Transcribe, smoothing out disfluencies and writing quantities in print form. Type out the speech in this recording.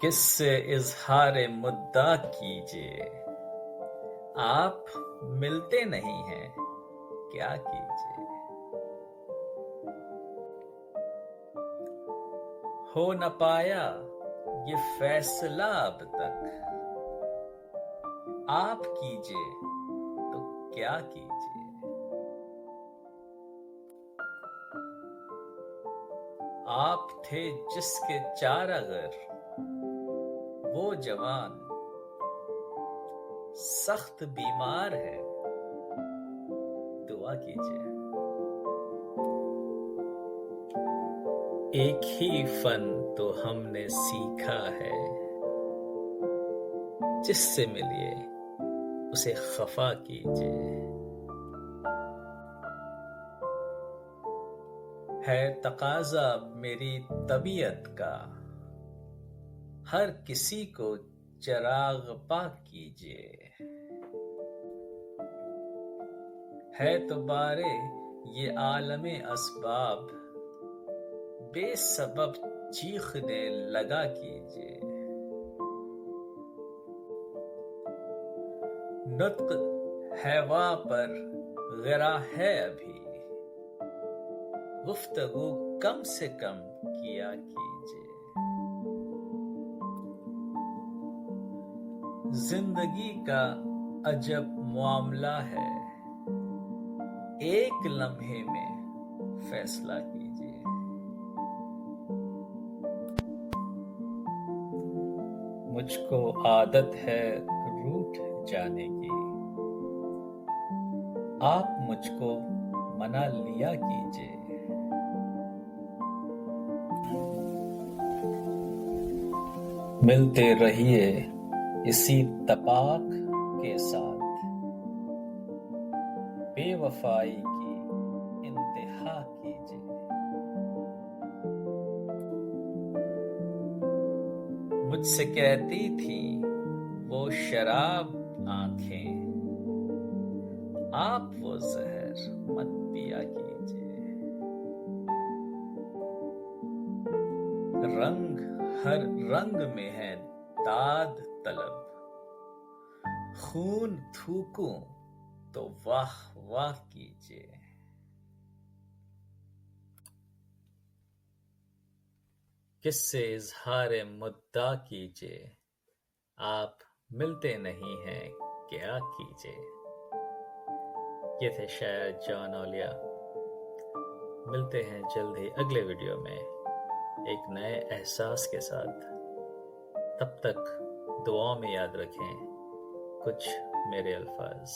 کس سے اظہار مدعا کیجیے، آپ ملتے نہیں ہیں کیا کیجیے۔ ہو نہ پایا یہ فیصلہ اب تک، آپ کیجیے تو کیا کیجیے۔ آپ تھے جس کے چارہ گر، وہ جوان سخت بیمار ہے، دعا کیجیے۔ ایک ہی فن تو ہم نے سیکھا ہے، جس سے ملیے اسے خفا کیجیے۔ ہے تقاضا میری طبیعت کا، ہر کسی کو چراغ پا کیجیے۔ ہے تو بارے یہ عالم اسباب، بے سبب چیخنے لگا کیجیے۔ نطق حیوا پر غرا ہے ابھی، گفتگو کم سے کم کیا کیجیے۔ زندگی کا عجب معاملہ ہے، ایک لمحے میں فیصلہ کیجیے۔ مجھ کو عادت ہے روٹھ جانے کی، آپ مجھ کو منا لیا کیجیے۔ ملتے رہیے اسی تپاک کے ساتھ، بے وفائی کی انتہا کیجیے۔ مجھ سے کہتی تھی وہ شراب آنکھیں، آپ وہ زہر مت پیا کیجیے۔ رنگ ہر رنگ میں ہے داد طلب، خون تھوکوں تو واہ واہ کیجیے۔ کس سے اظہار مدعا کیجیے، آپ ملتے نہیں ہیں کیا کیجیے۔ یہ تھے شاعر جان اولیاء۔ ملتے ہیں جلد ہی اگلے ویڈیو میں ایک نئے احساس کے ساتھ۔ تب تک دعاؤں میں یاد رکھیں کچھ میرے الفاظ۔